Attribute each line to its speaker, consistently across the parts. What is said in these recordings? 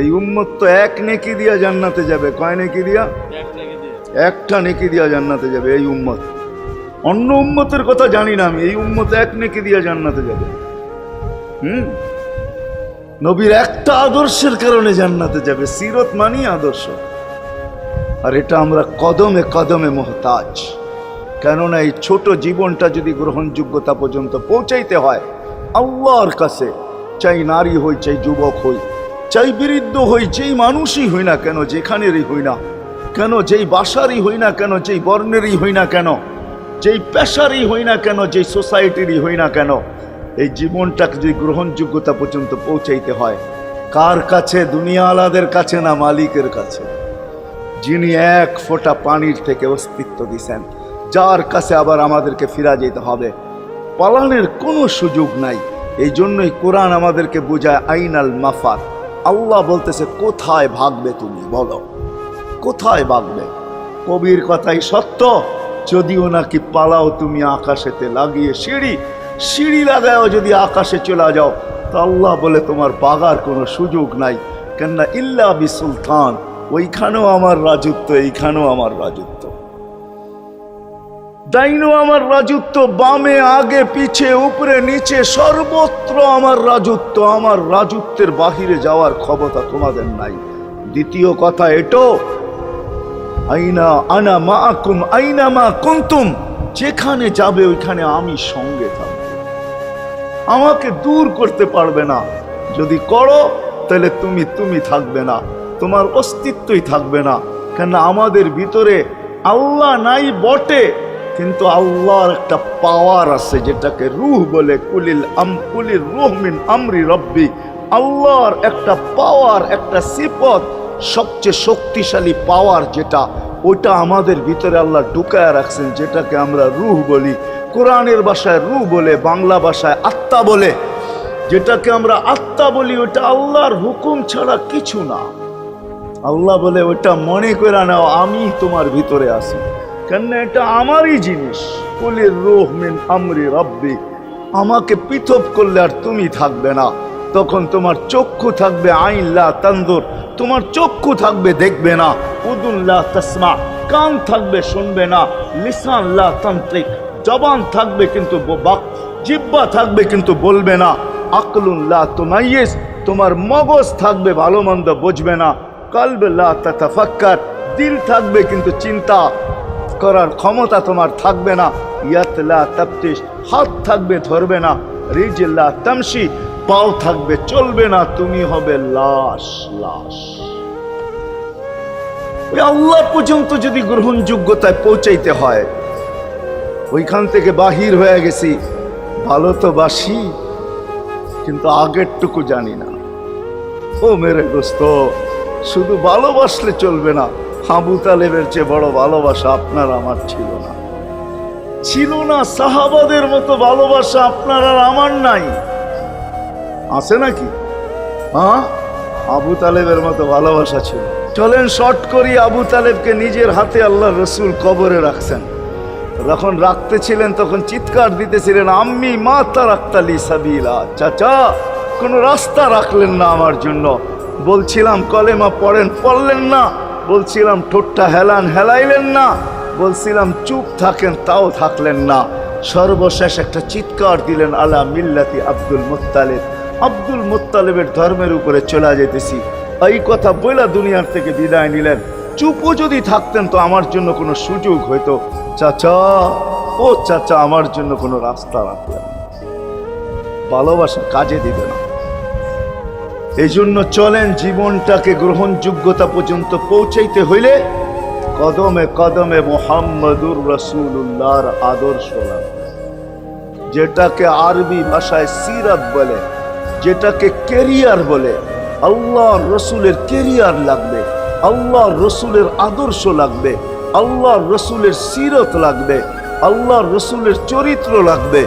Speaker 1: এই উম্মত তো এক নেকি দিয়া জান্নাতে যাবে। কয় নেকি দিয়া? একটা নেকি দিয়া জান্নাতে যাবে এই উম্মত। অন্য উম্মতের কথা জানি না আমি, এই উম্মত এক নেকি দিয়া জান্নাতে যাবে। নবীর একটা আদর্শের কারণে জান্নাতে যাবে। সিরত মানি আদর্শ, আর এটা আমরা কদমে কদমে মুহতাজ। কেননা এই ছোট জীবনটা যদি গ্রহণযোগ্যতা পর্যন্ত পৌঁছাইতে হয় আল্লাহর কাছে, চাই নারী হই, চাই যুবক হই, চাই বৃদ্ধ হই, যেই মানুষই হই না কেন, যেখানেরই হই না কেন, যেই বাসারই হই না কেন, যেই বর্ণেরই হই না কেন, যেই পেশারই হই না কেন, যেই সোসাইটিরই হই না কেন, এই জীবনটাকে যদি গ্রহণযোগ্যতা পর্যন্ত পৌঁছাইতে হয় কার কাছে? দুনিয়াওয়ালাদের কাছে না, মালিকের কাছে, যিনি এক ফোঁটা পানির থেকে অস্তিত্ব দিছেন, যার কাছে আবার আমাদেরকে ফিরা যেতে হবে। পালানের কোনো সুযোগ নাই। এই জন্যই কোরআন আমাদেরকে বোঝায় আইনাল মাফার। আল্লাহ বলতেছে কোথায় ভাগবে তুমি, বলো কোথায় ভাগবে? কবির কথাই সত্য, যদিও নাকি পালাও তুমি আকাশেতে লাগিয়ে সিঁড়ি, সিঁড়ি লাগাও যদি আকাশে চলে যাও, তো আল্লাহ বলে তোমার বাগার কোনো সুযোগ নাই। কেননা ইল্লা বিসুলতান, ওইখানেও আমার রাজত্ব, এইখানেও আমার রাজত্ব, ডাইনো আমার রাজত্ব, বামে আগে পিছে উপরে নিচে সর্বত্র আমার রাজত্ব। আমার রাজত্বের বাহিরে যাওয়ার ক্ষমতা তোমাদের নাই। দ্বিতীয় কথা এটো, আইনা আনা মাআকুম আইনা মা কুনতুম, যেখানে যাবে ওইখানে আমি সঙ্গে থাকব, আমাকে দূর করতে পারবে না। যদি করো তাহলে তুমি থাকবে না, তোমার অস্তিত্বই থাকবে না। কেন আমাদের ভিতরে আল্লাহ নাই বটে, কিন্তু আল্লাহর একটা পাওয়ার আছে যেটাকে রূহ বলে। কুলির রূহ মিন আমরি রব্বি, আল্লাহর একটা পাওয়ার, একটা সিফত, সবচেয়ে শক্তিশালী পাওয়ার যেটা, ওটা আমাদের ভিতরে আল্লাহ ঢুকায় রাখছেন, যেটাকে আমরা রূহ বলি। কোরআনের ভাষায় রূহ বলে, বাংলা ভাষায় আত্মা বলে। যেটাকে আমরা আত্মা বলি ওটা আল্লাহর হুকুম ছাড়া কিছু না। আল্লাহ বলে ওটা মনে করে নাও আমি তোমার ভিতরে আছি, কেন এটা আমারই জিনিস। কুলির রূহ মিন আমরি রব্বি, আমাকে পৃথক করলে আর তুমি থাকবে না। তখন তোমার চক্ষু থাকবে আইন লা তানজুর, তোমার চক্ষু থাকবে দেখবে না। উদুন লা তাসমা, কান থাকবে শুনবে না। লিসান লা তান্তিক, জবান থাকবে কিন্তু জিহ্বা থাকবে কিন্তু বলবে না। আকলুন লা তুমাইয়িজ, তোমার মগজ থাকবে ভালো মন্দ বুঝবে না। কলব লা তাতাফাক্কার, দিল থাকবে কিন্তু চিন্তা করার ক্ষমতা তোমার থাকবে না। ইয়াত লা তাফতিশ, হাত থাকবে ধরবে না। রিজল লা তামশি, পাও থাকবে চলবে না। তুমি হবে লাশ। ওই আল্লাহ পর্যন্ত যদি গ্রহণযোগ্যতায় পৌঁছাইতে হয়, ওইখান থেকে বাহির হয়ে গেছি। ভালো তো বাসি, কিন্তু আগেরটুকু জানি না। ও মেরে দোস্ত, শুধু ভালোবাসলে চলবে না। আবু তালেবের চেয়ে বড় ভালোবাসা আপনার আমার ছিল না, ছিল না। সাহাবাদের মতো ভালোবাসা আপনার আর আমার নাই, আছে নাকি? হ্যাঁ, আবু তালেবের মতো ভালোবাসা ছিল। চলেন শর্ট করি। আবু তালেবকে নিজের হাতে আল্লাহ রসুল কবরে রাখছেন। যখন রাখতেছিলেন তখন চিৎকার দিতেছিলেন, আম্মি মা তারাক্তালি সাবিলা, চাচা কোন রাস্তা রাখলেন না আমার জন্য। বলছিলাম কলেমা পড়েন, পড়লেন না। বলছিলাম ঠোঁটটা হেলান, হেলাইলেন না। বলছিলাম চুপ থাকেন, তাও থাকলেন না। সর্বশেষ একটা চিৎকার দিলেন, আলা মিল্লাতি আব্দুল মুত্তালিব, আব্দুল মুত্তালিবের ধর্মের উপরে চলে যেতেছি। এই কথা বলে দুনিয়ার থেকে বিদায় নিলেন। চুপও যদি থাকতেন তো আমার জন্য কোনো সুযোগ হইতো। চাচা, ও চাচা, আমার জন্য কোনো রাস্তা রাখলেন। ভালোবাসা কাজে দিবে না। এই জন্য চলেন, জীবনটাকে গ্রহণযোগ্যতা পর্যন্ত পৌঁছাইতে হইলে কদমে কদমে মুহাম্মদুর রাসূলুল্লাহর আদর্শ লাগবে, যেটাকে আরবি ভাষায় সিরাত বলে, যেটাকে কেরিয়ার বলে। আল্লাহর রসুলের কেরিয়ার লাগবে, আল্লাহর রসুলের আদর্শ লাগবে, আল্লাহর রসুলের সিরত লাগবে, আল্লাহর রসুলের চরিত্র লাগবে।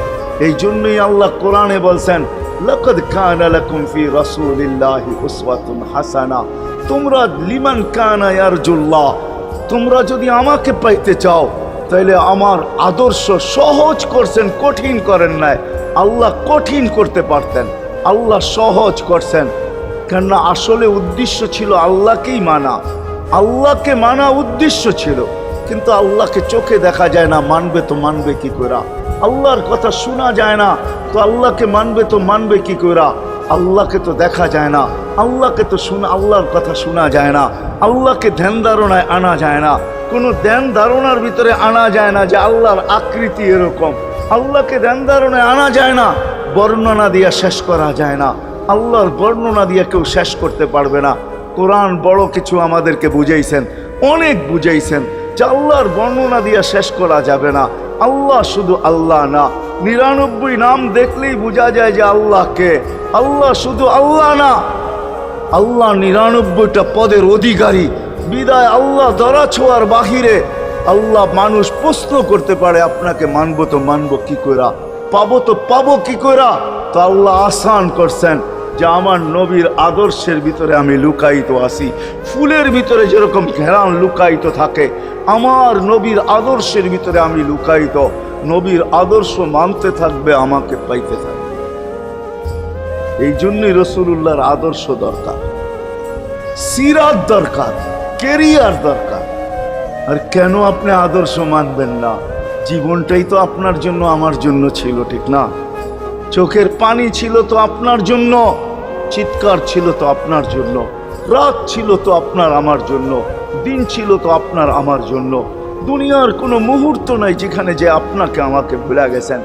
Speaker 1: এই জন্যই আল্লাহ কোরআনে বলছেন, লাকাদ কানা লাকুম ফি রাসূলিল্লাহি উসওয়াতুন হাসানা, তোমরা লিমান কানা ইয়ারজুল্লাহ, তোমরা যদি আমাকে পাইতে চাও তাহলে আমার আদর্শ সহজ করছেন, কঠিন করেন নাই। আল্লাহ কঠিন করতে পারতেন, আল্লাহ সহজ করছেন। কেননা আসলে উদ্দেশ্য ছিল আল্লাহকেই মানা, আল্লাহকে মানা উদ্দেশ্য ছিল। কিন্তু আল্লাহকে চোখে দেখা যায় না, মানবে তো মানবে কি করে? আল্লাহর কথা শোনা যায় না, তো আল্লাহকে মানবে তো মানবে কি করে? আল্লাহকে তো দেখা যায় না, আল্লাহকে তো আল্লাহর কথা শোনা যায় না, আল্লাহকে ধ্যান ধারণায় আনা যায় না, কোনো ধ্যান ধারণার ভিতরে আনা যায় না যে আল্লাহর আকৃতি এরকম। আল্লাহকে ধ্যান ধারণায় আনা যায় না, বর্ণনা দিয়ে শেষ করা যায় না। আল্লাহর বর্ণনা দিয়ে কেউ শেষ করতে পারবে না। কোরআন বড় কিছু আমাদেরকে বুঝাইছেন, অনেক বুঝাইছেন যে আল্লাহর বর্ণনা দিয়ে শেষ করা যাবে না। আল্লাহ শুধু আল্লাহ না, 99 নাম দেখলেই বোঝা যায় যে আল্লাহকে। আল্লাহ শুধু আল্লাহ না, আল্লাহ 99টা পদের অধিকারী। বিদায় আল্লাহ ধরা ছোঁয়ার বাহিরে আল্লাহ মানুষ প্রশ্ন করতে পারে, আপনাকে মানবো তো মানবো কি কইরা, পাবো তো পাবো কি কইরা? তো আল্লাহ আসান করছেন যে আমার নবীর আদর্শের ভিতরে আমি লুকায়িত আছি। ফুলের ভিতরে যেরকম ঘেরান লুকায়িত থাকে, আমার নবীর আদর্শের ভিতরে আমি লুকায়িত। নবীর আদর্শ মানতে থাকবে, আমাকে পাইতে থাকবে। এই জন্যই রাসূলুল্লাহর আদর্শ দরকার, সিরাত দরকার, কেরিয়ার দরকার। আর কেন আপনি আদর্শ মানবেন না? জীবনটাই তো আপনার জন্য আমার জন্য ছিল, ঠিক না? চোখের পানি ছিল তো আপনার জন্য, চিৎকার ছিল তো আপনার জন্য, রাত ছিল তো আপনার আমার জন্য, দিন ছিল তো আপনার আমার জন্য। দুনিয়ার কোনো মুহূর্ত নাই যেখানে যে আপনাকে আমাকে ভুলে গেছেন,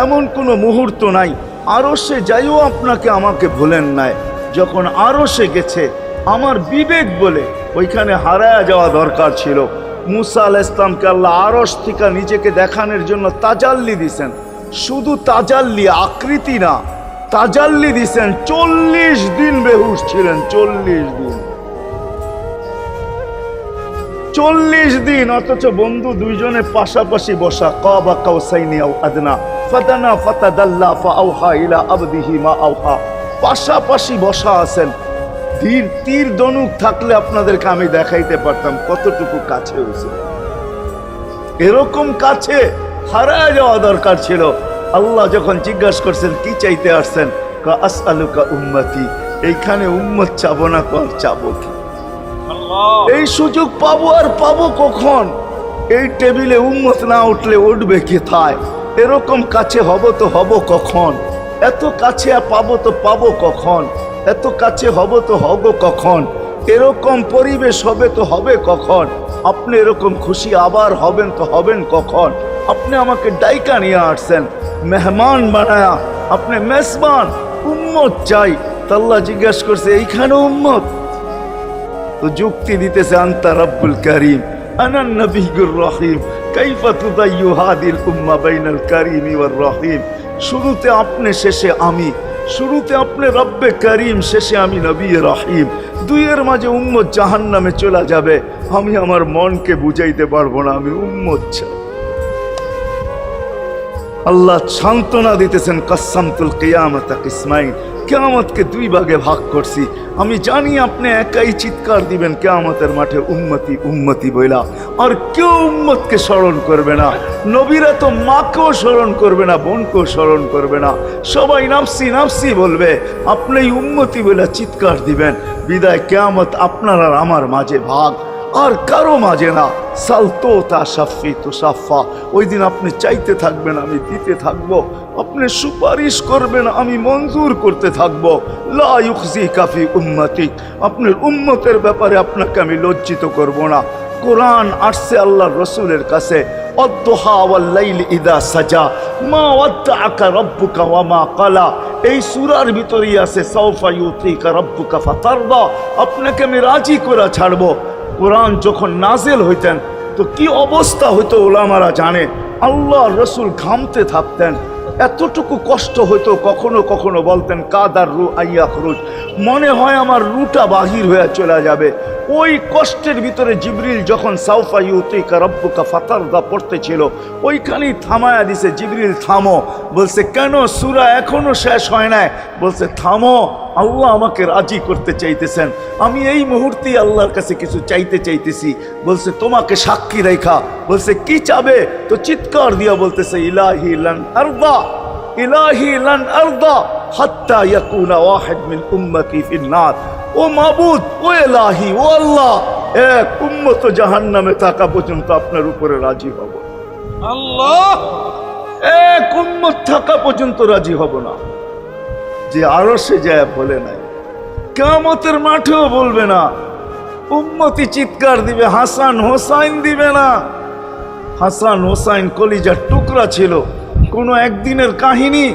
Speaker 1: এমন কোনো মুহূর্ত নাই। আরশে যাইও আপনাকে আমাকে ভুলেন নাই। যখন আরশে গেছে আমার বিবেক বলে ওইখানে হারায়া যাওয়া দরকার ছিল। মুসা আলাইহিস সালামকে আল্লাহ আরশ থেকে নিজেকে দেখানোর জন্য তাজাল্লি দিছেন। শুধু তাজাল্লি, আকৃতি না, তাজাল্লি দিছেন। 40 দিন বেহুশ ছিলেন, 40 দিন, 40 দিন। অথচ বন্ধু দুইজনে পাশাপাশি বসা, কাবা কাউসাইনি আও আদনা ফাদানা ফাতাদাল্লা ফাআওহা ইলা আবদিহি মা আওহা, পাশাপাশি বসা আছেন। তীর ধনুক থাকলে আপনাদেরকে আমি দেখাইতে পারতাম কতটুকু কাছে হয়েছে। এরকম কাছে হারায় যাওয়া দরকার ছিল। আল্লাহ যখন জিজ্ঞাসা করছেন কি চাইতে আসছেন, আসআলুকা উম্মতি, এইখানে উম্মত চাবো না, কর চাবো কি? এই সুযোগ পাবো আর পাবো কখন? এই টেবিলে উম্মত না উঠলে উঠবে কোথায়? এরকম কাছে হব তো হব কখন? এত কাছে পাবো তো পাবো কখন? এত কাছে হব তো হব কখন? এরকম পরিবেশ হবে তো হবে কখন? আপনি এরকম খুশি আবার হবেন তো হবেন কখন? আপনি আমাকে ডাইকা নিয়ে আসছেন, মেহমান বানায়া, আপনি মেজবান, উম্মত চাই। আল্লাহ জিজ্ঞাসা করছে এইখানে উম্মত? তো যুক্তি দিতেছে আনতা রব্বুল করিম আনান নবিয়্যুর রহিম কাইফা তুদাইয়ু হাদিল উম্মাহ বাইনাল কারীমি ওয়ার রহিম। শুরুতে আপনি, শেষে আমি। শুরুতে আপনি রব্বে করিম, শেষে আমি নবী রহিম। দুইয়ের মাঝে উম্মত জাহান্নামে চলে যাবে। আমি আমার মনকে বুঝাইতে পারবো না, আমি উম্মত চাই। আল্লাহ সান্ত্বনা দিতেছেন, কাসসামতুল কিয়ামাতা কিসমাইন, কিয়ামতকে 2 ভাগে ভাগ করছি। আমি জানি আপনি একাই চিৎকার দিবেন কিয়ামতের মাঠে উম্মতি উম্মতি বইলা, আর কেউ উম্মতকে স্মরণ করবে না। নবীরা তো মাকেও স্মরণ করবে না, বোনকেও স্মরণ করবে না, সবাই নাফসি নাফসি বলবে। আপনি উম্মতি বইলা চিৎকার দিবেন। বিদায় কিয়ামত আপনার আর আমার মাঝে ভাগ, আর কারো মাঝে না। সালতো তা সাফি তো সাফা, ওই দিন আপনি চাইতে থাকবেন, আমি দিতে থাকবো। আপনি সুপারিশ করবেন, আমি মঞ্জুর করতে থাকবো। লা ইউখজিকা ফি উম্মতিক, আপনার উম্মতের ব্যাপারে আপনাকে আমি লজ্জিত করব না। কোরআন আসছে আল্লাহর রাসূলের কাছে, অদ্দুহা ওয়াল লাইলি ইদা সাজা মা ওয়াদ্দাআকা রাব্বুকা ওয়া মা ক্বালা। এই সূরার ভিতরেই আছে সাউফা ইউতিকা রাব্বুকা ফাতারদা, আপনাকে আমি রাজি করে ছাড়বো। কোরআন যখন নাজিল হইতেন তো কি অবস্থা হইতো ওলামারা জানে। আল্লাহ রসুল ঘামতে থাকতেন, এতটুকু কষ্ট হইতো, কখনো কখনো বলতেন কাদার রু আইয়া খরুজ, মনে হয় আমার রুটা বাহির হয়ে চলে যাবে। ওই কষ্টের ভিতরে জিবরিল যখন সাউফা ইউতিকা রাব্বুকা ফাতারদা পড়তেছিল, ওইখানেই থামায়া দিছে, জিবরিল থামো। বলছে কেন? সূরা এখনো শেষ হয় নাই। বলছে থামো, আল্লাহ আমাকে রাজি করতে চাইতেছেন, আমি এই মুহূর্তেই আল্লাহর কাছে কিছু চাইতে চাইতেছি। বলছে তোমাকে সাক্ষী রেখা। বলছে কি চাবে? তো চিৎকার দিয়া বলতেছে ইলাহি লান আরদা, ইলাহি লান আরদা হাত্তা ইয়াকুনা ওয়াহিদ মিন উম্মতি ফিন নার। ও মাবুদ, ও এলাহি, ও আল্লাহ, এক উম্মত জাহান্নামে থাকা পর্যন্ত আপনার উপরে রাজি হব।
Speaker 2: আল্লাহ,
Speaker 1: এক উম্মত থাকা পর্যন্ত রাজি হব না। যে আরশে যায় বলে নাই, কিয়ামতের মাঠেও বলবে না। উম্মতি চিৎকার দিবে, হাসান হোসাইন দিবে না। হাসান হোসাইন কলিজার টুকরা ছিল, কোনো একদিনের কাহিনী।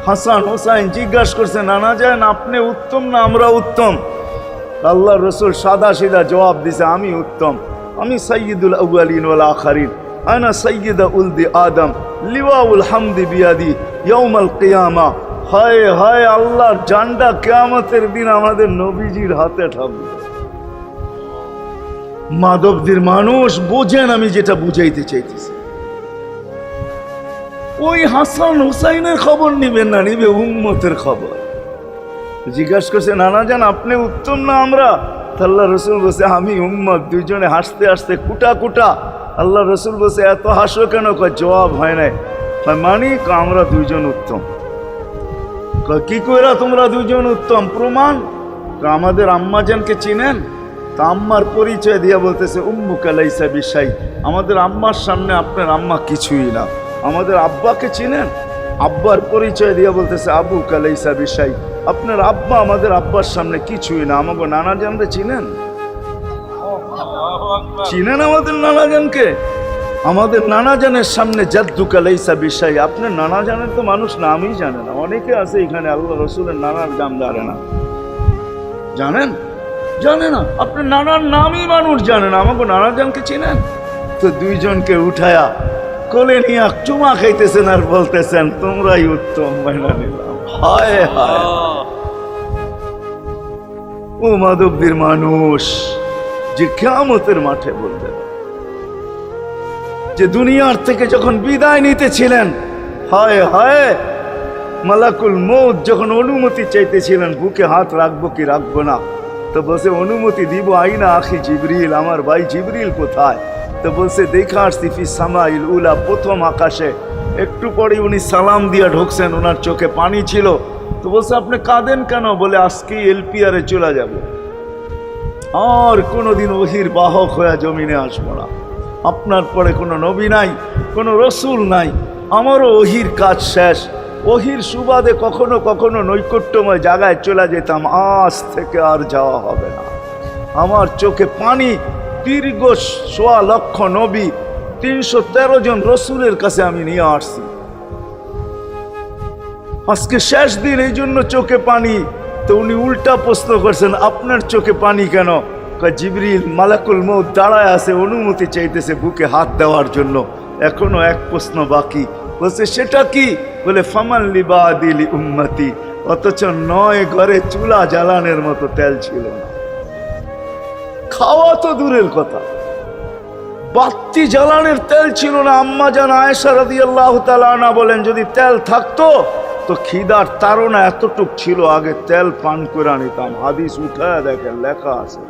Speaker 1: হাসান হোসাইন জিজ্ঞাসা করছে, নানা যান আপনি উত্তম না আমরা উত্তম? আল্লাহ রসুল সাদা সিধা জবাব দিছে, আমি উত্তম, আমি সাইয়্যিদুল আউয়ালিন ওয়াল আখিরিন, আনা সাইয়্যিদা উলদি আদম, লিওয়াউল হামদি বিয়াদি ইয়াউমাল কিয়ামা। হায় হায়, আল্লাহর জান্ডা কিয়ামতের দিন আমাদের নবীজির হাতে থাকবে। মাধবদীর মানুষ বোঝেন আমি যেটা বুঝাইতে চাইতেছি। ওই হাসান হুসাইনের খবর নিবেন না, নিবে উম্মতের খবর। জিজ্ঞাসা করছে, নানা যান আপনি উত্তম না আমরা? আল্লাহ রসুল বলছে, আমি উম্মত। দুইজনে হাসতে হাসতে কুটা কুটা। আল্লাহ রসুল বলছে, এত হাসো কেন? জবাব হয় নাই। মানি আমরা দুইজন উত্তম। কি কইরা তোমরা দুইজন উত্তম? প্রমাণ। আমাদের আম্মাজানকে চিনেন? তা আম্মার পরিচয় দিয়া বলতেছে, উম্মুকা লাইসা বিশাই, আমাদের আম্মার সামনে আপনার আম্মা কিছুই না। আমাদের আব্বাকে চিনেন? আব্বার পরিচয় দিয়া বলতেছে, আবুকা লাইসা বিশাই, আপনার আব্বা আমাদের আব্বার সামনে কিছুই না। আমাকে নানা জানরে চিনেন? চিনেন আমাদের নানা জানকে? আমাদের নানা জানের সামনে জাদ্দুকা লাইসা বিশাই, আপনার নানা জানের তো মানুষ নামই জানে না। অনেকে আছে এখানে আল্লাহ রসুলের নানার নাম জানে না। জানেন? জানে না। আপনার নানার নামই মানুষ জানে না। আমাকে নানা জানকে চিনেন? তো দুইজনকে উঠায়া কোলে নিয়ে চুমা খাইতেছেন আর বলতেছেন, তোমরাই উত্তম, মাইনা নিলাম। হায় হায়, ও মাধবদীর মানুষ যে কিয়ামতের মাঠে বলবেন, যে দুনিয়ার থেকে যখন বিদায় নিতেছিলেন, হায় হায়, মালাকুল মউত যখন অনুমতি চাইতেছিলেন, বুকে হাত রাখবো কি রাখবো না, তো বলছে অনুমতি দিব। আইনা আখি জিবরিল, আমার ভাই জিবরিল কোথায়? তো বলছে, দেখা আসছি ফি সামাইল উলা, প্রথম আকাশে। একটু পরে উনি সালাম দিয়া ঢুকছেন, ওনার চোখে পানি ছিল। তো বলছে, আপনি কাঁদেন কেন? বলে, আজকেই এলপিআরে চলে যাব, আর কোনোদিন ওহির বাহক হয়ে জমিনে আসবো না। আপনার পরে কোনো নবী নাই, কোনো রসুল নাই, আমারও ওহির কাজ শেষ। ওহির সুবাদে কখনো কখনো নৈকট্যময় জায়গায় চলে যেতাম, আজ থেকে আর যাওয়া হবে না। আমার চোখে পানি। দীর্ঘ ১.৫ লক্ষ নবী, ৩১৩ জন রসুলের কাছে আমি নিয়ে আসছি। আজকে শেষ দিন, এই জন্য চোখে পানি। তো উনি উল্টা প্রশ্ন করছেন, আপনার চোখে পানি কেন? জিবরিল মালাকুল মউত দাঁড়ায় আছে, অনুমতি চাইতেছে বুকে হাত দেওয়ার জন্য। এখনো এক প্রশ্ন বাকি। বলছে, সেটা কি? বলে, ফামান লিবাদিলি উম্মতি। অথচ ৯ ঘরে চুলা জ্বালানোর মতো তেল ছিল না। খাওয়া তো দূরের কথা, বাতি জ্বালানোর তেল ছিল না। আম্মা জান আয়েশা রাদিয়াল্লাহু তাআলা আনহা বলেন, যদি তেল থাকতো তো খিদার তাড়না এতটুক ছিল, আগে তেল পান করে নিতাম। হাদিস উঠায় দেখেন, লেখা আছে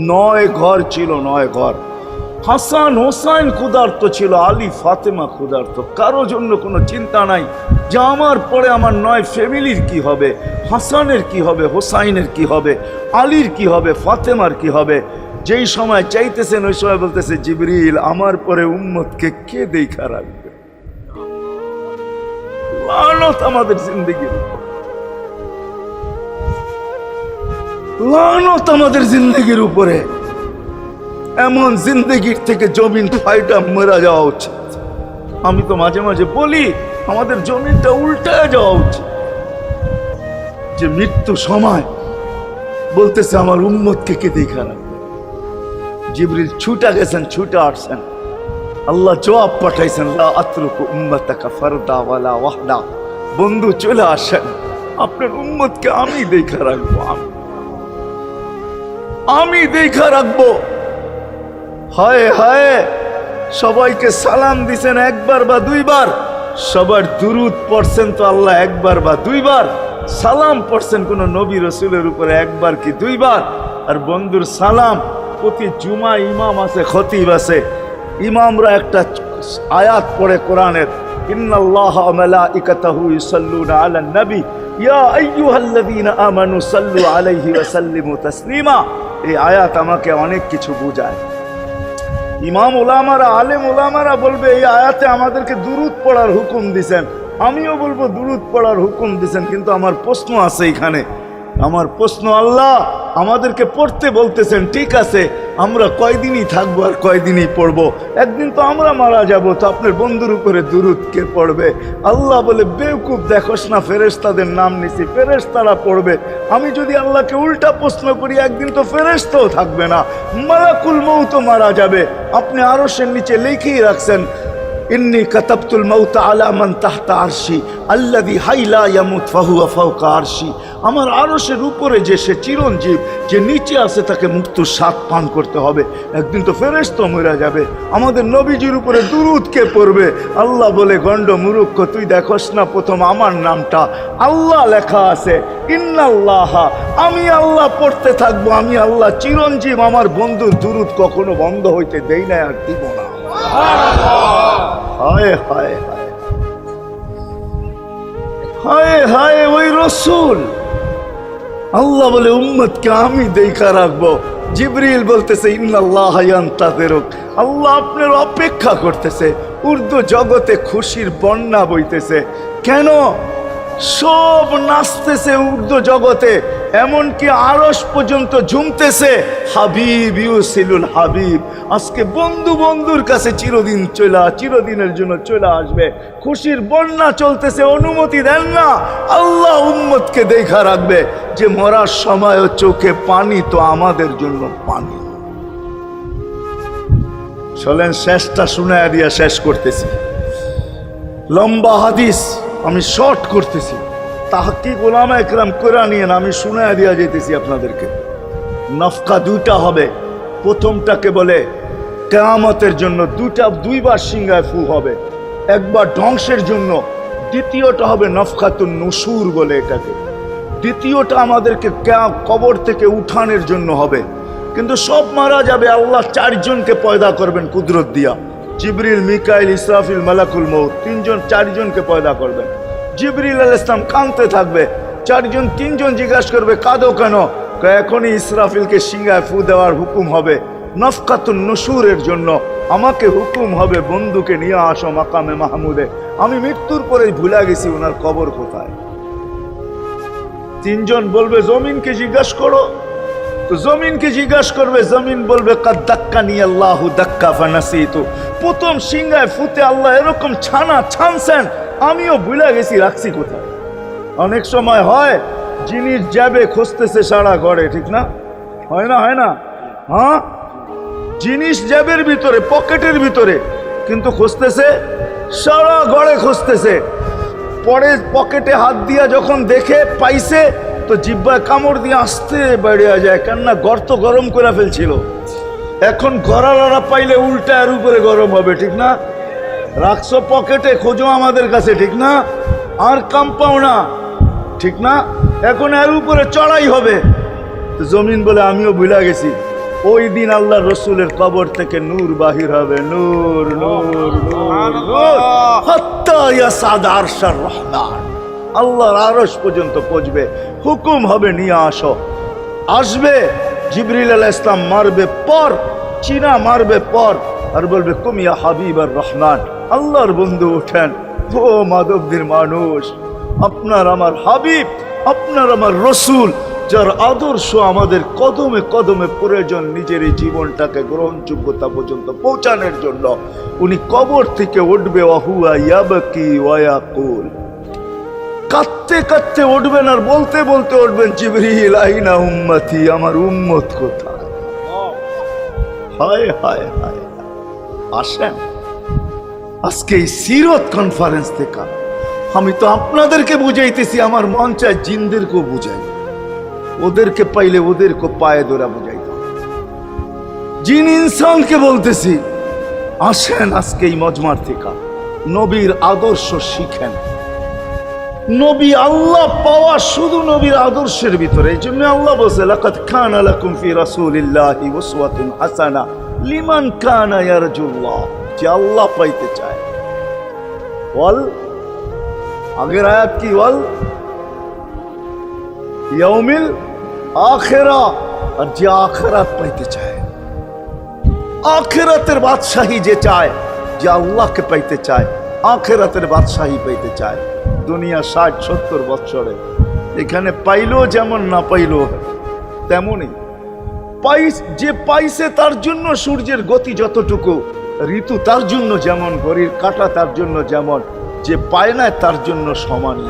Speaker 1: ৯ ঘর ছিল, ৯ ঘর। হাসান হোসাইন ক্ষুধার্ত ছিল, আলী ফাতেমা ক্ষুধার্ত। কারো জন্য কোনো চিন্তা নাই যে আমার পরে আমার ৯ ফ্যামিলির কি হবে, হাসানের কি হবে, হোসাইনের কি হবে, আলীর কি হবে, ফাতেমার কি হবে। যেই সময় চাইতেছেন ওই সময় বলতেছে, জিবরিল আমার পরে উম্মতকে কে দেখা রাখবে? লানত আমাদের জিন্দেগির উপর, লানত আমাদের জিন্দেগির উপরে। এমন জিন্দেগির থেকে জমিন ফাইটা মরা যাওয়া উচিত। আমি তো মাঝে মাঝে বলি, আমাদের জমিনটা উল্টায় যাওয়া উচিত। যে মৃত্যু সময় বলতেছে, আমার উম্মতকে কে দেখা রাখবে? জিবরিল ছুটা গেছেন, ছুটা আসছেন। আল্লাহ জবাব পাঠাইছেন, লা আতরুকু উম্মতাকা ফারদা ওয়ালা ওয়াহদা। বন্ধু চলে আসেন, আপনার উম্মতকে আমি দেখা রাখবো, আমি দেখা রাখবো। হায় হায়, সবাইকে সালাম দিছেন একবার বা দুইবার, সবার দুরুদ পড়ছেন তো আল্লাহ একবার বা দুইবার, সালাম পড়ছেন কোন নবী রসুলের উপরে একবার কি দুইবার। আর বন্ধুর সালাম প্রতি জুমা ইমাম আছে, খতিব আছে, ইমামরা একটা আয়াত পড়ে কোরআনের, ইন্নাল্লাহা ওয়া মালাইকাতাহু ইউসাল্লুনা আলান নবী ইয়া আইয়ুহাল্লাযীনা আমানু সাল্লু আলাইহি ওয়া সাল্লিমু তাসলিমা। এই আয়াত আমাকে অনেক কিছু বোঝায়। ইমাম ওলামারা, আলেম ওলামারা বলবে এই আয়াতে আমাদেরকে দুরূদ পড়ার হুকুম দিছেন, আমিও বলবো দুরূদ পড়ার হুকুম দিছেন। কিন্তু আমার প্রশ্ন আছে এখানে, আমার প্রশ্ন, আল্লাহ আমাদেরকে পড়তে বলতেছেন, ঠিক আছে, আমরা কয়দিনই থাকবো আর কয়দিনই পড়বো? একদিন তো আমরা মারা যাব, তো আপনার বন্ধুর উপরে দুরূদ কে পড়বে? আল্লাহ বলে, বেওকুফ, দেখোস না ফেরেশতাদের নাম নিছি, ফেরেশতারা পড়বে। আমি যদি আল্লাহকে উল্টা প্রশ্ন করি, একদিন তো ফেরেশতাও থাকবে না, মালাকুল মউত মারা যাবে। আপনি আরশের নিচে লিখেই রাখছেন, ইন্নী কাতাবতুল মাউত আলা মান তাহতা আরশি আল্লাযী হাইলা ইয়ামুত ফাহুয়া ফাওকা আরশি। আমার আরশের উপরে যে সে চিরঞ্জীব, যে নিচে আছে, তাকে মৃত্যুর স্বাদ পান করতে হবে। একদিন তো ফেরেশতা মরে যাবে, আমাদের নবীজির উপরে দুরূদ কে পড়বে? আল্লাহ বলে, গণ্ড মূর্খ, তুই দেখোস না প্রথম আমার নামটা আল্লাহ লেখা আছে, ইন্নাল্লাহা, আমি আল্লাহ পড়তে থাকবো, আমি আল্লাহ চিরঞ্জীব, আমার বন্ধুর দুরূদ কখনো বন্ধ হইতে দেই না, আর দিব না। হায় হায় হায় হায় হায়, ওই রসুল। আল্লাহ বলে, উম্মতকে আমি দেখা রাখবো। জিবরিল বলতেছে, ইন্নাল্লাহা ইয়ান্তাযিরুক, আল্লাহ আপনার অপেক্ষা করতেছে। উর্দু জগতে খুশির বন্যা বইতেছে। কেন? সব নাচতেছে উর্দু জগতে, এমনকি আরশ পর্যন্ত ঝুমতেছে। হাবিব ইউসিলুল হাবিব, আজকে বন্ধু বন্ধুর কাছে চিরদিনের জন্য চলে আসবে। খুশির বন্যা চলতেছে, অনুমতি দেন না। আল্লাহ উম্মতকে দেখা রাখবে যে মরার সময় চোখে পানি তো আমাদের জন্য পানি। চলেন শেষটা শুনায়া দিয়া শেষ করতেছি। লম্বা হাদিস আমি শর্ট করতেছি, তাহকিক উলামা একরাম করে নিয়েন, আমি শুনায়া দিয়া যেতেছি আপনাদেরকে। নফকা দুইটা হবে। প্রথমটাকে বলে কিয়ামতের জন্য, দুইবার সিংহায় ফু হবে, একবার ধ্বংসের জন্য, দ্বিতীয়টা হবে নফকাতুন নুশুর বলে এটাকে। দ্বিতীয়টা আমাদেরকে কবর থেকে উঠানের জন্য হবে। কিন্তু সব মারা যাবে, আল্লাহ চারজনকে পয়দা করবেন কুদরত দিয়া। জিবরিল, মিকাইল, ইসরাফিল, মালাকুল মউত, চারজনকে পয়দা করবেন। জিবরিল আলাইহিস সালাম কাঁদতে থাকবে, তিনজন জিজ্ঞাসা করবে, কাঁদো কেন? এখনই ইসরাফিলকে সিংহায় ফু দেওয়ার হুকুম হবে, নফকাতুন নুশুরের জন্য। আমাকে হুকুম হবে, বন্ধুকে নিয়ে আসো মাকামে মাহমুদে। আমি মৃত্যুর পরে ভুলে গেছি ওনার কবর কোথায়। তিনজন বলবে, জমিনকে জিজ্ঞাসা করো। তো জমিনকে জিজ্ঞাসা করবে, জমিন বলবে, কাদ দাক্কানি আল্লাহু দাক্কা ফানাসিতু। প্রথম সিংহায় ফুতে আল্লাহ এরকম ছানছেন, আমিও ভুলে গেছি রাখছি কোথায়। অনেক সময় হয় জিনিস যাবে খুঁজতেছে সারা ঘরে, ঠিক না? হয় না? হয় না? হ্যাঁ, জিনিস জ্যাবের ভিতরে, পকেটের ভিতরে, কিন্তু খুঁজতেছে সারা ঘরে খুঁজতেছে। পরে পকেটে হাত দিয়া যখন দেখে পাইছে, তো জিব্বায় কামড় দিয়ে আসতে বেরিয়ে যায়, কেননা গর্ত গরম করে ফেলছিল। এখন গড়ালড়া পাইলে উল্টা এর উপরে গরম হবে, ঠিক না? রাখছো পকেটে, খোঁজো আমাদের কাছে, ঠিক না? আর কাম পাও না, ঠিক না? এখন এর উপরে চড়াই হবে। তো জমিন বলে, আমিও ভুলে গেছি। ওই দিন আল্লাহ রসুলের কবর থেকে নূর বাহির হবে, নূর নূর নূর নূর, হাত্তা ইয়াসাদ আরশার রহমান, আল্লাহর আরশ পর্যন্ত পৌঁছবে। হুকুম হবে, নিয়ে আসো। আসবে জিবরিল আলাইহিস সালাম, মারবে পর, চিনা মারবে পর, আর বলবে, কুম ইয়া হাবিবার রহমান, আল্লাহর বন্ধু ওঠেন। ও মাধবদীর মানুষ, আপনার আমার হাবিব, আপনার আমার রসুল, যার আদর্শ আমাদের কদমে কদমে প্রয়োজন নিজের এই জীবনটাকে গ্রহণযোগ্যতা পর্যন্ত পৌঁছানোর জন্য, উনি কবর থেকে উঠবে। ওয়াহুয়া ইয়াবকি ওয়া ইয়াকুল, কাঁদতে কাঁদতে উঠবেন আর বলতে বলতে উঠবেন, জিবরিল আইনা উম্মতি, আমার উম্মত কোথায়? হায় হায় হায়। আসেন আজকে এই সিরত কনফারেন্স থেকে আমি তো আপনাদেরকে বুঝাইতেছি, আমার মন চায় জিনদেরকেও বুঝাই, ওদেরকে পাইলে ওদেরকে পায়ে ধরা বুঝাইতাম। জিন ইনসানকে বলতেছি, আসেন আজকে এই মজমার থেকে নবীর আদর্শ শিখেন। নবী আল্লাহ পাওয়া শুধু নবীর আদর্শের ভিতরে। এই জন্য আল্লাহ বলছে, লাকাদ কানা লাকুম ফি রাসূলিল্লাহি উসওয়াতুন হাসানাহ লিমান কানা ইয়ারজুল্লাহ, যে আল্লাহ পাইতে চায়। ওয়াল, আগের আয়াত কি? ওয়াল ইয়াউমিল আখিরা, আর যে আখিরাত পাইতে চায়, আখিরাতের বাদশাহী যে চায়, যে আল্লাহকে পাইতে চায়, আখিরাতের বাদশাহী পাইতে চায়, দুনিয়া 60-70 বছরে এখানে পাইলো যেমন, না পাইলো তেমনই। যে পাইছে তার জন্য সূর্যের গতি যতটুকু, ঋতু তার জন্য যেমন, ঘড়ির কাঁটা তার জন্য যেমন, যে পায় না তার জন্য সমানই।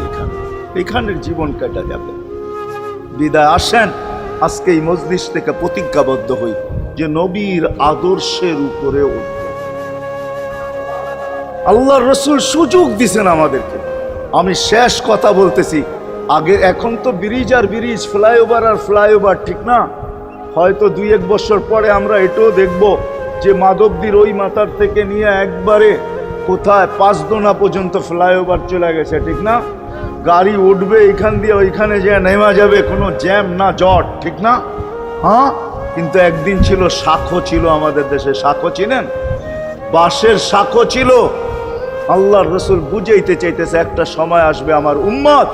Speaker 1: এখানের জীবন কাটা যাবে। বিদায় আসেন আজকে এই মজলিস থেকে প্রতিজ্ঞাবদ্ধ হই যে নবীর আদর্শের উপরে উঠব। আল্লাহর রাসূল সুযোগ দিছেন আমাদেরকে। আমি শেষ কথা বলতেছি, আগে এখন তো ব্রিজ আর ব্রিজ, ফ্লাইওভার আর ফ্লাইওভার, ঠিক না? হয়তো 2-1 বছর পরে আমরা এটাও দেখব যে মাধবদীর ওই মাথার থেকে নিয়ে একবারে কোথায় পাঁচদোনা পর্যন্ত ফ্লাইওভার চলে গেছে, ঠিক না? গাড়ি উঠবে এখান দিয়ে ওইখানে যে নেমা যাবে, কোনো জ্যাম না জট, ঠিক না? হ্যাঁ, কিন্তু একদিন ছিল শাখো, ছিল আমাদের দেশে শাখো, চিনেন? বাঁশের শাখো ছিল। আল্লাহর রাসূল বুঝাইতে চাইতেছে একটা সময় আসবে আমার উম্মত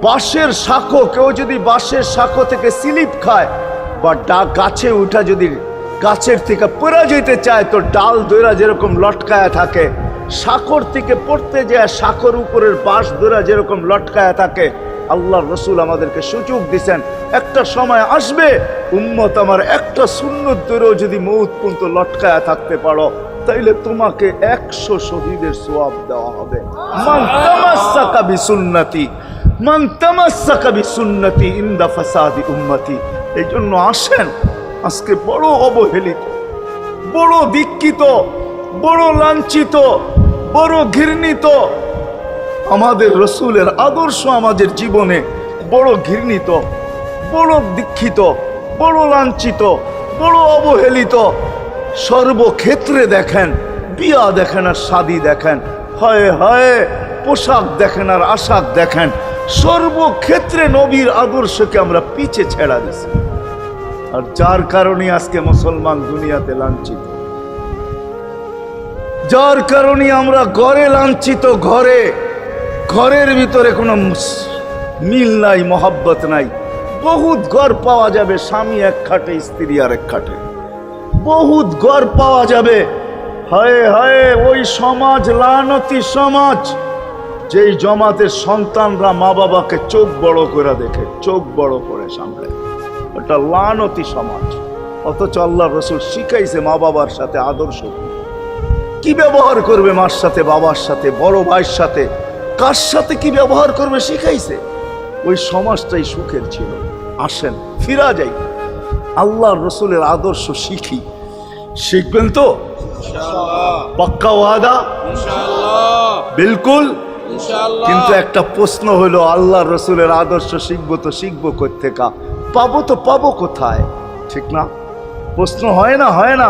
Speaker 1: বাঁশের শাখো, কেউ যদি বাঁশের শাখো থেকে স্লিপ খায় বা গাছে উঠা যদি গাছের থেকে পড়ে যেতে চায়, তো ডাল দইরা যেরকম লটকায়া থাকে, শাখর থেকে পড়তে যায় শাখর উপরের বাঁশ দইরা যেরকম লটকায়া থাকে, আল্লাহর রাসূল আমাদেরকে সুযোগ দিছেন একটা সময় আসবে উম্মত আমার একটা সুন্নত ধরেও যদি মউত পর্যন্ত লটকায়া থাকতে পারো, তাইলে তোমাকে 100 শহীদের সওয়াব দেওয়া হবে। মান তামাসসাকা বিসুন্নতি, মান তামাসসাকা বিসুন্নতি ইনদা ফাসাদি উম্মতি। এই জন্য আসেন, আজকে বড় অবহেলিত, বড় দীক্ষিত, বড় লাঞ্ছিত, বড় ঘৃণিত আমাদের রাসূলের আদর্শ আমাদের জীবনে, বড় ঘৃণিত, বড় দীক্ষিত, বড় লাঞ্ছিত, বড় অবহেলিত। সর্বক্ষেত্রে দেখেন, বিয়া দেখেন আর শাদী দেখেন, হয় হয় পোশাক দেখেন আর আশাক দেখেন, সর্বক্ষেত্রে নবীর আদর্শকে আমরা পিছে ছেড়া দিছি। আর যার কারণে আজকে মুসলমান দুনিয়াতে লাঞ্ছিত, যার কারণে আমরা ঘরে লাঞ্ছিত, ঘরের ভিতরে কোনো মিল নাই, মহব্বত নাই। বহুত ঘর পাওয়া যাবে স্বামী এক খাটে, স্ত্রী আর এক খাটে, বহুত ঘর পাওয়া যাবে। হায় হায়, ওই সমাজ লানতি সমাজ, যেই জমাতের সন্তানরা মা বাবাকে চোখ বড় করে দেখে, চোখ বড় করে সামলে, ওটা লানতি সমাজ। অথচ আল্লাহর রাসূল শিখাইছে মা বাবার সাথে আদর্শ কি ব্যবহার করবে, মার সাথে, বাবার সাথে, বড় ভাইয়ের সাথে, কার সাথে কি ব্যবহার করবে শিখাইছে। ওই সমাজটাই সুখের ছিল। আসেন ফিরা যাই, আল্লাহর রাসূলের আদর্শ শিখি। শিখবেন তো পাক্কা ওয়াদা? বিলকুল। কিন্তু একটা প্রশ্ন হলো, আল্লাহর রাসূলের আদর্শ শিখবো তো শিখবো কোত্থেকা, পাবো তো পাবো কোথায়, ঠিক না? প্রশ্ন হয় না, হয় না?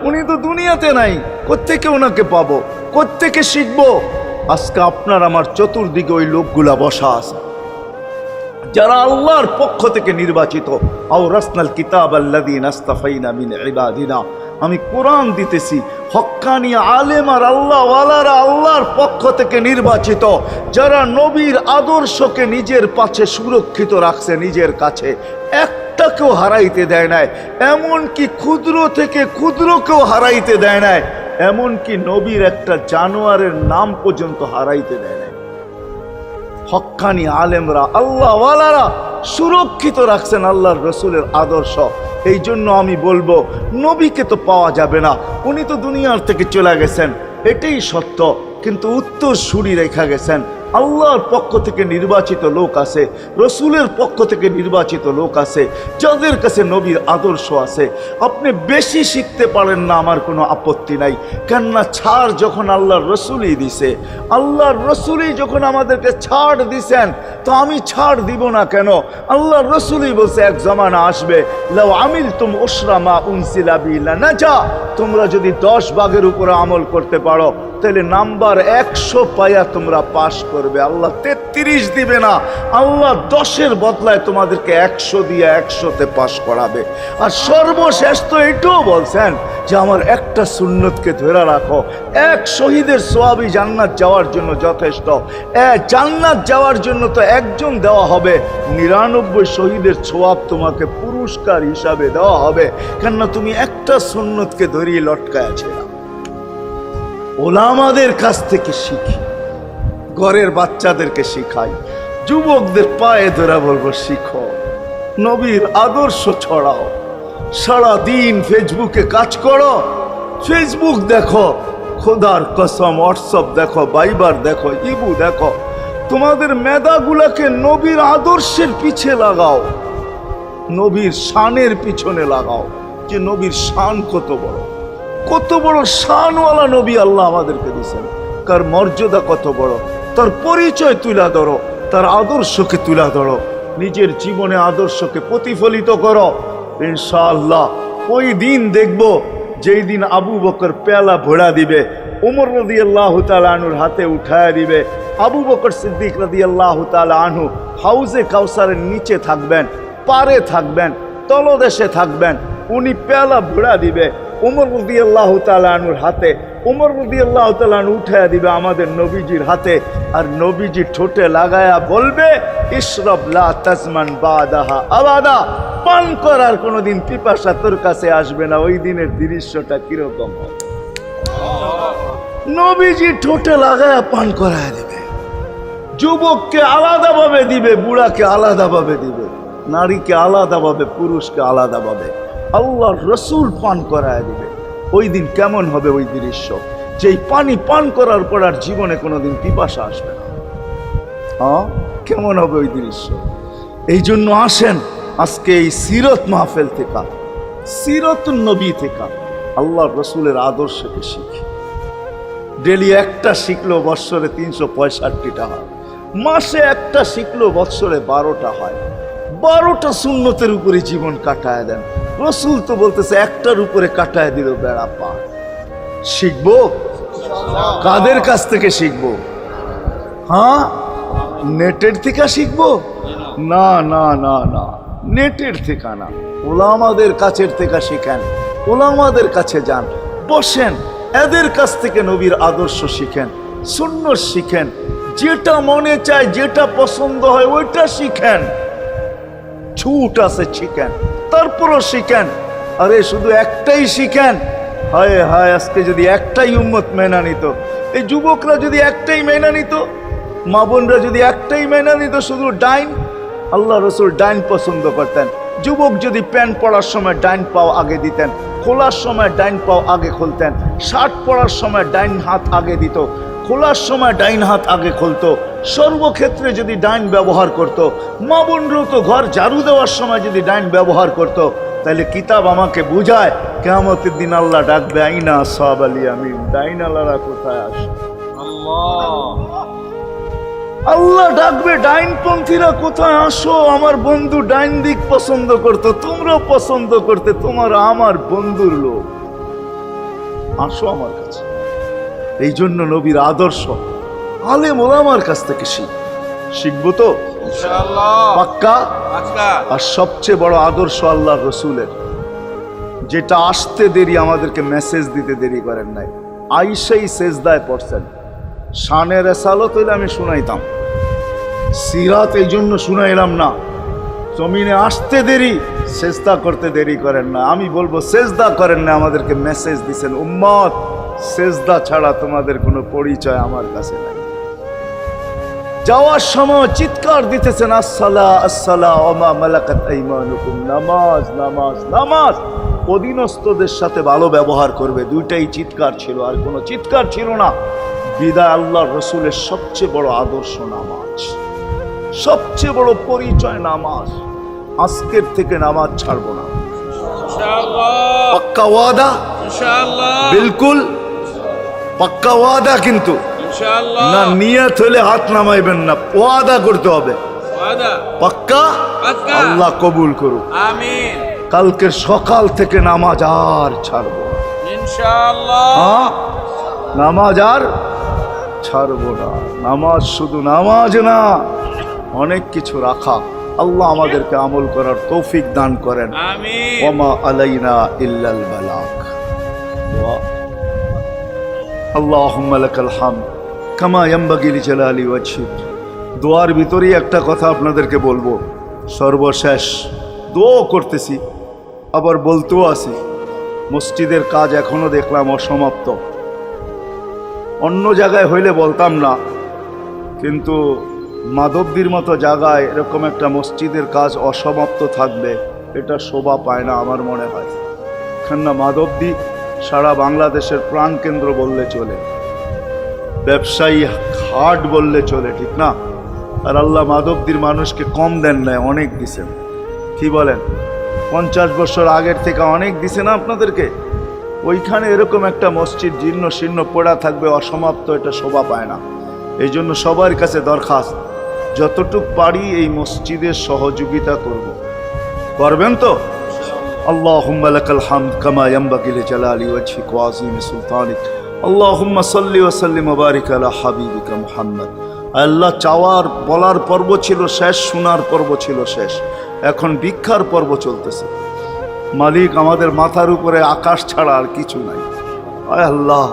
Speaker 1: উনি তো দুনিয়াতে নাই, কোত্থেকে ওনাকে পাবো, কোত্থেকে শিখবো? আজকে আপনার আমার চতুর্দিকে ওই লোকগুলা বসা আছে যারা আল্লাহর পক্ষ থেকে নির্বাচিত। আওরাসনাল কিতাব আল্লাযীনা ইসতাফাইনা মিন ইবাদিনা। আমি কোরআন দিতেছি, হক্কানি আলেম আর আল্লাহওয়ালারা আল্লাহর পক্ষ থেকে নির্বাচিত, যারা নবীর আদর্শকে নিজের পাশে সুরক্ষিত রাখছে, নিজের কাছে একটাকেও হারাইতে দেয় নাই, এমনকি ক্ষুদ্র থেকে ক্ষুদ্রকেও হারাইতে দেয় নাই, এমনকি নবীর একটা জানোয়ারের নাম পর্যন্ত হারাইতে দেয় নাই। হক্কানি আলেমরা আল্লাহওয়ালারা সুরক্ষিত রাখছেন আল্লাহর রাসূলের আদর্শ। এই জন্য আমি বলবো, নবীকে তো পাওয়া যাবে না, উনি তো দুনিয়ার থেকে চলে গেছেন, এটাই সত্য, কিন্তু উত্তর সুরি রেখা গেছেন। আল্লাহর পক্ষ থেকে নির্বাচিত লোক আছে, রসুলের পক্ষ থেকে নির্বাচিত লোক আছে, যাদের কাছে নবীর আদর্শ আছে। আপনি বেশি শিখতে পারেন না, আমার কোনো আপত্তি নাই, কেননা ছাড় যখন আল্লাহর রসুলই দিছে, আল্লাহর রসুলই যখন আমাদেরকে ছাড় দিছেন, তো আমি ছাড় দিব না কেন? আল্লাহর রসুলই বলছে, এক জামানা আসবে, লাউ আমিলতুম উশরা মা উনসিলা বি লানাজা, তোমরা যদি 10 ভাগের উপরে আমল করতে পারো তাহলে নাম্বার 100 পাইয়া তোমরা পাশ করবে। আল্লাহ 33 দিবে না, আল্লাহ 10-এর বদলায় তোমাদেরকে 100 দিয়ে 100-তে পাশ করাবে। আর সর্বশেষ তো এটাও বলছেন যে আমার একটা সুন্নতকে ধরে রাখো, এক শহীদের সওয়াবই জান্নাত যাওয়ার জন্য যথেষ্ট। জান্নাত যাওয়ার জন্য তো একজন দেওয়া হবে, 99 শহীদের সওয়াব তোমাকে পুরস্কার হিসাবে দেওয়া হবে, কেননা তুমি একটা সুন্নতকে ধরিয়ে লটকায় আছে। ওলামাদের কাছ থেকে শিখি, ঘরের বাচ্চাদেরকে শিখাই, যুবকদের পায়ে ধরে বলবো শিখো, নবীর আদর্শ ছড়াও। সারাদিন ফেসবুকে কাজ করো, ফেসবুক দেখো, খোদার কসম হোয়াটসঅ্যাপ দেখো, ভাইবার দেখো, ইবু দেখো, তোমাদের মেধাগুলাকে নবীর আদর্শের পিছে লাগাও, নবীর শানের পিছনে লাগাও, যে নবীর শান কত বড়, কত বড় শানওয়ালা নবী আল্লাহ আমাদেরকে দিয়েছেন, তার মর্যাদা কত বড়, তার পরিচয় তুলে ধরো, তার আদর্শকে তুলে ধরো, নিজের জীবনে আদর্শকে প্রতিফলিত করো। ইনশাআল্লাহ ওই দিন দেখবো যেই দিন আবু বকর পেয়ালা ভোড়া দিবে, উমর রাদিয়াল্লাহু তাআলা আনহুর হাতে উঠায় দিবে, আবু বকর সিদ্দিক রাদিয়াল্লাহু তাআলা আনহু হাউজে কাউসারের নিচে থাকবেন, পারে থাকবেন, তলদেশে থাকবেন, উনি পেয়ালা ভোড়া দিবে উমর রাদিয়াল্লাহু তাআলা আনহুর হাতে, উমর রাদিয়াল্লাহু তাআলা আনহু উঠায় দিবে আমাদের নবীজির হাতে, আর নবীজি ঠোঁটে লাগায়া বলবে ইশরাব লা তাজমান বাদাহা আবাদা, পান করার কোনোদিন পিপাসা তোর কাছে আসবে না। ওই দিনের দৃশ্যটা কিরকম হবে? নবীজি ঠোঁটে লাগায়া পান করায় দিবে, যুবককে আলাদাভাবে দিবে, বুড়াকে আলাদাভাবে দিবে, নারীকে আলাদাভাবে, পুরুষকে আলাদাভাবে, আল্লাহ রসুল পান করায় দিবে। ওই দিন কেমন হবে ওই দৃশ্য, যেই পানি পান করার পর আর জীবনে কোনোদিন পিপাসা আসবে না। হ্যাঁ, কেমন হবে ওই দৃশ্য? এই জন্য আসেন আজকে এই সিরত মাহফিল থেকে, সিরতুন নবী থেকে আল্লাহ রসুলের আদর্শকে শিখি। ডেলি একটা শিখলো বৎসরে 365টা হয়, মাসে একটা শিখলো বৎসরে 12টা হয়। 12টা সুন্নতের উপরে জীবন কাটায় দেন। রসুল তো বলতেছে একটার উপরে কাটায় দিল বেড়া পার। শিখবো কাদের কাছ থেকে শিখবো? হ্যাঁ, নেটের থেকে শিখবো? না না না না, নেটের থেকে না, ওলামাদের কাছের থেকে শিখেন, ওলামাদের কাছে যান, বসেন, এদের কাছ থেকে নবীর আদর্শ শিখেন, সুন্নত শিখেন, যেটা মনে চায়, যেটা পছন্দ হয় ওইটা শিখেন। ছুট আছে শিখেন, তারপরও শিখেন। আরে শুধু একটাই শিখেন, হায় হায় আজকে যদি একটাই উম্মত মেনা নিত, এই যুবকরা যদি একটাই মেনা নিত, মা বোনরা যদি একটাই মেনা নিত, শুধু ডাইন, আল্লাহ রসুল ডাইন পছন্দ করতেন। যুবক যদি প্যান্ট পরার সময় ডাইন পাও আগে দিতেন, খোলার সময় ডাইন পাও আগে খুলতেন, শার্ট পরার সময় ডাইন হাত আগে দিত, খোলার সময় ডাইন হাত আগে খুলতো, সর্বক্ষেত্রে যদি ডাইন ব্যবহার করত। মা বোনরাও তো ঘর ঝাড়ু দেওয়ার সময় যদি ডাইন ব্যবহার করত, তাহলে কিতাব আমাকে বুঝায় কিয়ামতের দিন আল্লাহ ডাকবে আইনা আসহাব আল ইয়ামিন, ডাইন আল্লাহরা কোথায় আসে? আল্লাহ ডাকবে ডাইনপন্থীরা কোথায় আসো? আমার বন্ধু ডাইন দিক পছন্দ করতো, তোমরাও পছন্দ করতে, তোমার আমার বন্ধুর লোক, আসো আমার কাছে। এই জন্য নবীর আদর্শ আলেম ওলামার কাছ থেকে শিখবো তো পাক্কা। আর সবচেয়ে বড় আদর্শ আল্লাহ রসুলের, যেটা আসতে দেরি, আমাদেরকে মেসেজ দিতে দেরি করেন নাই। আইসাই সেজদায় পড়ছেন, শানের রেসালত হইলে আমি শুনাইতাম, সিরাত এই জন্য শুনাইলাম না। জমিনে আসতে দেরি, সেজদা করতে দেরি করেন না। আমি বলবো সেজদা করেন না, আমাদেরকে মেসেজ দিছেন উম্মত সেজদা ছাড়া তোমাদের কোনো পরিচয় আমার কাছে নাই। যাওয়ার সময় চিৎকার দিতেছেন আসসালা আসসালা ওয়া মা মালাকাত আইমানুকুম, নামাজ নামাজ নামাজ, অধীনস্থদের সাথে ভালো ব্যবহার করবে, দুইটাই চিৎকার ছিল, আর কোনো চিৎকার ছিল না। বিদায় আল্লাহ রসুলের সবচেয়ে বড় আদর্শ নামাজ, সবচেয়ে বড় পরিচয় নামাজ। আজকের থেকে নামাজ ছাড়বো না, পাক্কা ওয়াদা, বিলকুল পাক্কা ওয়াদা। কিন্তু না নিয়ত হলে হাত নামাইবেন না, ওয়াদা করতে হবে পাক্কা। আল্লাহ কবুল করুক, আমিন। কালকে সকাল থেকে নামাজ আর ছাড়বো ইনশাআল্লাহ। নামাজ আর ছাড়বো না। নামাজ শুধু নামাজ না, অনেক কিছু রাখা। আল্লাহ আমাদেরকে আমল করার তৌফিক দান করেন।
Speaker 2: আমিন।
Speaker 1: ওয়ামা আলাইনা ইল্লাল বালাগ। আল্লাহুম্মা লাকাল হামদ কামা ইয়ানবাগি লিজালালি ওয়াজহিক। দোয়ার ভিতরেই একটা কথা আপনাদেরকে বলবো, সর্বশেষ দোয়া করতেছি, আবার বলতেও আছি, মসজিদের কাজ এখনো দেখলাম অসমাপ্ত। অন্য জায়গায় হইলে বলতাম না, কিন্তু মাধবদীর মতো জায়গায় এরকম একটা মসজিদের কাজ অসমাপ্ত থাকবে, এটা শোভা পায় না আমার মনে হয়। কেননা মাধবদী সারা বাংলাদেশের প্রাণকেন্দ্র বললে চলে, ব্যবসায়ী হাট বললে চলে, ঠিক না? আর আল্লাহ মাধবদীর মানুষকে কম দেন না, অনেক দিছেন। কি বলেন? 50 বছর আগের থেকে অনেক দিছে না আপনাদেরকে? ওইখানে এরকম একটা মসজিদ জীর্ণ শীর্ণ পড়া থাকবে অসমাপ্ত, এটা শোভা পায় না। এই জন্য সবার কাছে দরখাস্ত, যতটুক পারি এই মসজিদের সহযোগিতা করব। করবেন তো? আল্লাহুম্মা লাকাল হামদ কামা ইয়ানবাগি লিজালালি ওয়াজহিক ওয়া আযীমি সুলতানিক। আল্লাহুম্মা সাল্লি ওয়া সাল্লিম ওয়া বারিক আলা হাবিবিকা মুহাম্মদ। আল্লাহ, চাওয়ার বলার পর্ব ছিল শেষ, শোনার পর্ব ছিল শেষ, এখন ভিক্ষার পর্ব চলতেছে। মালিক, আমাদের মাথার উপরে আকাশ ছাড়া আর কিছু নাই। আয় আল্লাহ,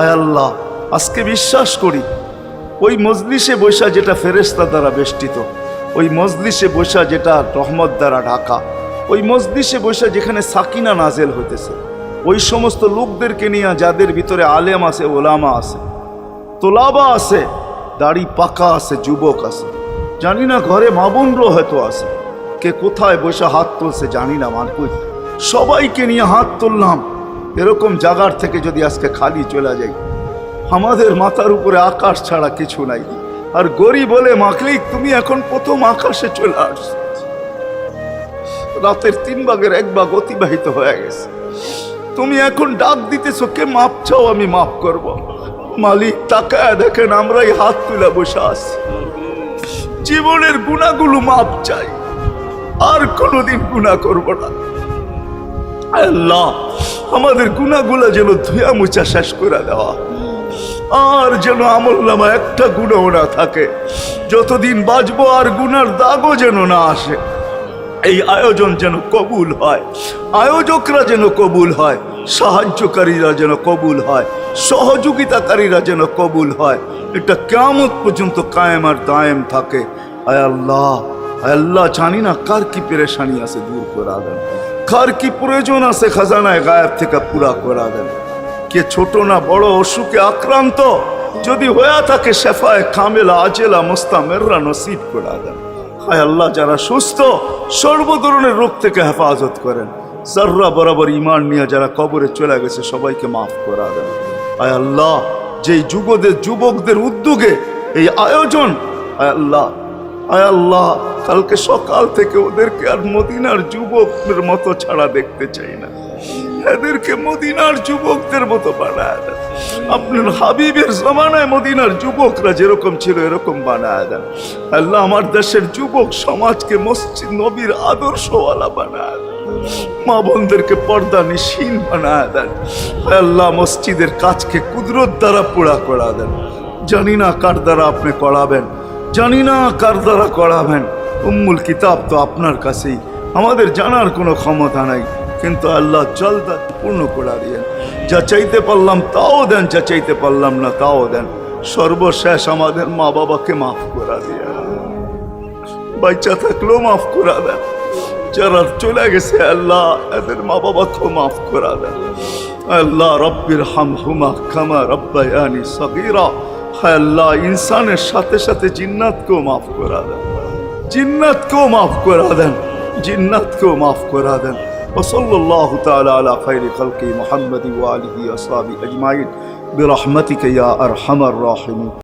Speaker 1: আয় আল্লাহ, আজকে বিশ্বাস করি ওই মজলিসে বৈশা যেটা ফেরেশতা দ্বারা বেষ্টিত, ওই মজলিসে বৈশা যেটা রহমত দ্বারা ঢাকা, ওই মজলিসে বৈশা যেখানে সাকিনা নাজেল হইতেছে, ওই সমস্ত লোকদেরকে নিয়ে যাদের ভিতরে আলেম আছে, ওলামা আছে, তোলাবা আছে, দাড়ি পাকা আছে, যুবক আছে, জানি না ঘরে মা বোনরাও হয়তো আছে, কে কোথায় বসে হাত তুলছে জানি না। মানকুই সবাইকে নিয়ে হাত তুললাম। এরকম জায়গার থেকে যদি আজকে খালি চলে যাই, আমাদের মাথার উপরে আকাশ ছাড়া কিছু নাই। আর গরিব বলে, মালিক তুমি এখন প্রথম আকাশে চলে আসছো, রাতের 3 ভাগের 1 ভাগ অতিবাহিত হয়ে গেছে, তুমি এখন ডাক দিতেছো, কে মাপ চাও আমি মাফ করব। মালিক তাকায় দেখেন আমরাই হাত তুলে বসে আছি, জীবনের গুনাহগুলো মাপ চাই, আর কোনোদিন গুনাহ করব না। আল্লাহ, আমাদের গুনাহগুলো যেন ধুয়া মুছা শেষ করে দেওয়া, আর যেন আমলনামা একটা গুনাহ না থাকে, যতদিন বাঁচবো আর গুনার দাগও যেন না আসে। এই আয়োজন যেন কবুল হয়, আয়োজকরা যেন কবুল হয়, সাহায্যকারীরা যেন কবুল হয়, সহযোগিতাকারীরা যেন কবুল হয়, এটা কিয়ামত পর্যন্ত কায়েম আর দায়েম থাকে। আয় আল্লাহ, আয় আল্লাহ, জানি না কার কি পেরেশানি আছে, দূর করে দেন, কার কি প্রয়োজন আছে খাজানায় গায়েব থেকে পুরা করে দেন। কে ছোট না বড় অসুখে আক্রান্ত যদি হয়ে থাকে, শেফায়ে কামেলা আজেলা মুস্তামেররা নসিব করে দেন। হায় আল্লাহ, যারা সুস্থ সর্ব ধরনের রোগ থেকে হেফাজত করেন। যাররা বরাবর ঈমান নিয়ে যারা কবরে চলে গেছে, সবাইকে মাফ করে দেন। আয় আল্লাহ, যেই যুবকদের উদ্যোগে এই আয়োজন, আয় আল্লাহ, আয় আল্লাহ, কালকে সকাল থেকে ওদেরকে আর মদিনার যুবকের মতো ছাড়া দেখতে চাই না, এদেরকে মদিনার যুবকদের মতো বানায় দেন। আপনার হাবিবের জমানায় মদিনার যুবকরা যেরকম ছিল এরকম বানায় দেন। আল্লাহ, আমার দেশের যুবক সমাজকে মসজিদ নবীর আদর্শওয়ালা বানায় দেন, মা বোনদেরকে পর্দা নিশীন বানায় দেন। আল্লাহ, মসজিদের কাজকে কুদরত দ্বারা পুরা করা দেন। জানি না কার দ্বারা আপনি করাবেন, জানি না কার দ্বারা করাবেন। উম্মুল কিতাব তো আপনার কাছেই, আমাদের জানার কোনো ক্ষমতা নাই, কিন্তু আল্লাহ জলদা পূর্ণ করে দিয়েন। যা চাইতে পারলাম তাও দেন, যা চাইতে পারলাম না তাও দেন। সর্বশেষ আমাদের মা বাবাকে মাফ করে দিয়ে, বাচ্চা থাকলেও মাফ করে দেন, যারা চলে গেছে আল্লাহ এদের মা বাবাকেও মাফ করে দেন। আল্লাহ, রব্বির হামহুমা কামা রব্বায়ানি সগীরা। হায় আল্লাহ, ইনসানের সাথে সাথে জিন্নাতকেও মাফ করে দেন, জিন্নাতকেও মাফ করে দেন, জিন্নাতকেও মাফ করে দেন। وصلى الله تعالى على خير خلقه محمد وآله وصحبه أجمعين برحمتك يا أرحم الراحمين.